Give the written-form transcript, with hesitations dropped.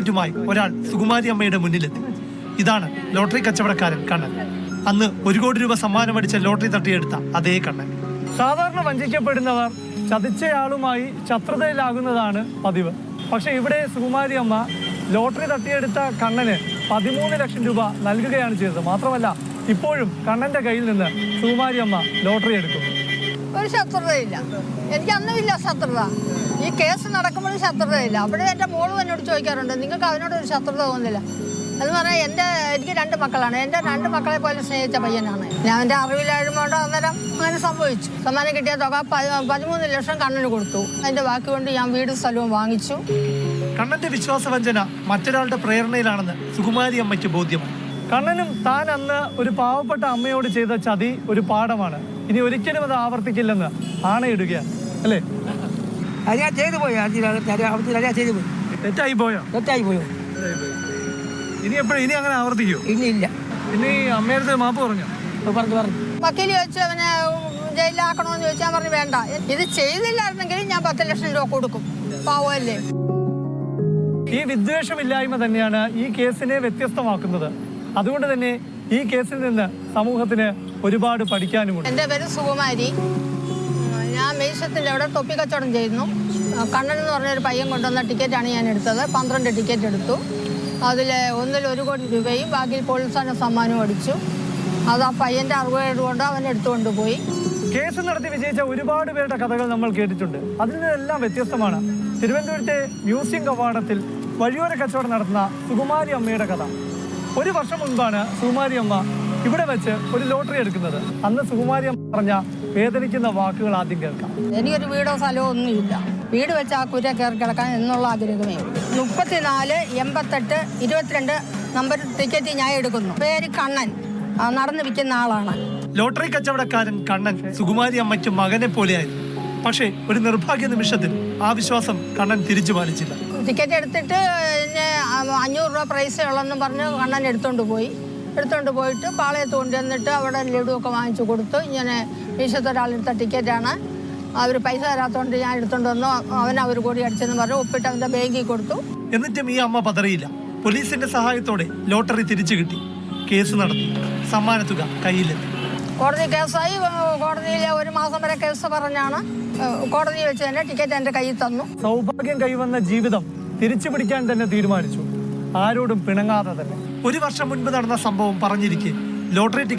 ുമായി ഒരാൾ സുകുമാരി അമ്മയുടെ മുന്നിലെത്തി. ഇതാണ് ലോട്ടറി കച്ചവടക്കാരൻ കണ്ണൻ. അന്ന് 1 കോടി രൂപ സമ്മാനമടിച്ച ലോട്ടറി തട്ടിയെടുത്ത അതേ കണ്ണൻ. സാധാരണ വഞ്ചിക്കപ്പെടുന്നവർ ചതിച്ചയാളുമായി ശത്രുതയിലാകുന്നതാണ് പതിവ്. പക്ഷെ ഇവിടെ സുകുമാരി അമ്മ ലോട്ടറി തട്ടിയെടുത്ത കണ്ണന് 13 ലക്ഷം രൂപ നൽകുകയാണ് ചെയ്തത്. മാത്രമല്ല ഇപ്പോഴും കണ്ണന്റെ കയ്യിൽ നിന്ന് സുകുമാരി അമ്മ ലോട്ടറി എടുക്കും. ഒരു ശത്രുതയില്ല, എനിക്ക് അന്നുമില്ല ശത്രുത. ഈ കേസ് നടക്കുമ്പോഴും ശത്രുതയില്ല. അവിടെ എൻ്റെ മോളും എന്നോട് ചോദിക്കാറുണ്ട്, നിങ്ങൾക്ക് അവനോട് ഒരു ശത്രുത തോന്നുന്നില്ല എന്ന് പറഞ്ഞാൽ. എനിക്ക് 2 മക്കളാണ്. എൻ്റെ 2 മക്കളെ പോലെ സ്നേഹിച്ച പയ്യനാണ് ഞാൻ. എൻ്റെ അറിവില്ലായ്മയോടെ അന്നേരം അങ്ങനെ സംഭവിച്ചു. സമ്മാനം കിട്ടിയ തുക 13 ലക്ഷം കണ്ണന് കൊടുത്തു. അതിൻ്റെ ബാക്കി കൊണ്ട് ഞാൻ വീട് സ്ഥലവും വാങ്ങിച്ചു. കണ്ണന്റെ വിശ്വാസവഞ്ചന മറ്റൊരാളുടെ പ്രേരണയിലാണെന്ന് സുകുമാരി അമ്മയ്ക്ക് ബോധ്യമാണ്. കണ്ണനും താൻ അന്ന് ഒരു പാവപ്പെട്ട അമ്മയോട് ചെയ്ത ചതി ഒരു പാഠമാണ്. ഇനി ഒരിക്കലും അത് ആവർത്തിക്കില്ലെന്ന് ആണയിടുകയാണ്. അല്ലേ? ഞാൻ ചെയ്തു പോയോ? ചെയ്തു പോയി. തെറ്റായി പോയോ? തെറ്റായി പോയോ? ഇനി അങ്ങനെ ആവർത്തിക്കോ? ഇല്ല. ഇനി അമ്മയുടെ മാപ്പ് പറഞ്ഞോ? പറഞ്ഞു. വക്കീൽ ചോദിച്ചു അവനെ ജയിലിലാക്കണമെന്ന് ചോദിച്ചാൽ പറഞ്ഞു വേണ്ട. ഇത് ചെയ്തില്ലായിരുന്നെങ്കിൽ ഞാൻ 10 ലക്ഷം രൂപ കൊടുക്കും. പാവല്ലേ. ഈ വിദ്വേഷമില്ലായ്മ തന്നെയാണ് ഈ കേസിനെ വ്യത്യസ്തമാക്കുന്നത്. അതുകൊണ്ട് തന്നെ ഈ കേസിൽ നിന്ന് സമൂഹത്തിന് ഒരുപാട് പഠിക്കാനുമുണ്ട്. എൻ്റെ പേര് സുകുമാരി. ഞാൻ മേശത്തിൻ്റെ അവിടെ തൊപ്പി കച്ചവടം ചെയ്യുന്നു. കണ്ണൻ എന്ന് പറഞ്ഞൊരു പയ്യൻ കൊണ്ടുവന്ന ടിക്കറ്റാണ് ഞാൻ എടുത്തത്. 12 ടിക്കറ്റ് എടുത്തു. അതിൽ 1 കോടി രൂപയും ബാക്കി പ്രോത്സാഹന സമ്മാനവും അടിച്ചു. അത് ആ പയ്യൻ്റെ 60 രൂപ കൊണ്ട് അവൻ എടുത്തുകൊണ്ട് പോയി. കേസ് നടത്തി വിജയിച്ച ഒരുപാട് പേരുടെ കഥകൾ നമ്മൾ കേട്ടിട്ടുണ്ട്. അതിൽ നിന്നെല്ലാം വ്യത്യസ്തമാണ് തിരുവനന്തപുരത്തെ മ്യൂസിയം കവാടത്തിൽ വഴിയോര കച്ചവടം നടത്തുന്ന സുകുമാരി അമ്മയുടെ കഥ. 1 വർഷം മുൻപാണ് സുകുമാരി അമ്മ ഇവിടെ വെച്ച് ഒരു ലോട്ടറി എടുക്കുന്നത്. അന്ന് സുകുമാരി അമ്മ പറഞ്ഞ വേദനിക്കുന്ന വാക്കുകൾ ആദ്യം കേൾക്കാം. എനിക്കൊരു വീടോ സ്ഥലമോ ഒന്നുമില്ല. വീട് വെച്ച് ആ കുര കയറി കിടക്കാൻ എന്നുള്ള ആഗ്രഹമേ. 34, 88, 22 നമ്പർ ടിക്കറ്റ് ഞാൻ എടുക്കുന്നു. പേര് കണ്ണൻ. നടന്നു വിൽക്കുന്ന ആളാണ്. ലോട്ടറി കച്ചവടക്കാരൻ കണ്ണൻ സുകുമാരി അമ്മയ്ക്ക് മകനെ പോലെയായിരുന്നു. പക്ഷേ ഒരു നിർഭാഗ്യ നിമിഷത്തിൽ ആ വിശ്വാസം കണ്ണൻ തിരിച്ചു പാലിച്ചില്ല. ടിക്കറ്റ് എടുത്തിട്ട് 500 രൂപ പ്രൈസ് ഉള്ളെന്ന് പറഞ്ഞ് കണ്ണൻ എടുത്തുകൊണ്ട് പോയിട്ട് പാളയത്ത് കൊണ്ടുവന്നിട്ട് അവിടെ ലഡുവൊക്കെ വാങ്ങിച്ചു കൊടുത്തു. ഇങ്ങനെ വീശത്തൊരാളെടുത്ത ടിക്കറ്റാണ്. അവർ പൈസ തരാത്തതുകൊണ്ട് ഞാൻ എടുത്തുകൊണ്ട് വന്നു. അവൻ 1 കോടി അടിച്ചെന്ന് പറഞ്ഞ് ഒപ്പിട്ട് അവൻ്റെ ബാങ്കിൽ കൊടുത്തു. എന്നിട്ടും ഈ അമ്മ പതറിയില്ല. പോലീസിന്റെ സഹായത്തോടെ ലോട്ടറി തിരിച്ചു കിട്ടി. കേസ് നടത്തി. സമ്മാനത്തുക കയ്യിലെത്തി. കോടതി കേസായി. കോടതിയിൽ 1 മാസം വരെ കേസ് പറഞ്ഞാണ് കോടതി വെച്ച് തന്നെ ടിക്കറ്റ് എൻ്റെ കയ്യിൽ തന്നു. സൗഭാഗ്യം കൈവന്ന ജീവിതം തിരിച്ചു പിടിക്കാൻ തന്നെ തീരുമാനിച്ചു. ആരോടും പിണങ്ങാതെ തന്നെ. 1 വർഷം മുൻപ് നടന്ന സംഭവം പറഞ്ഞിരിക്കെ ലോട്ടറി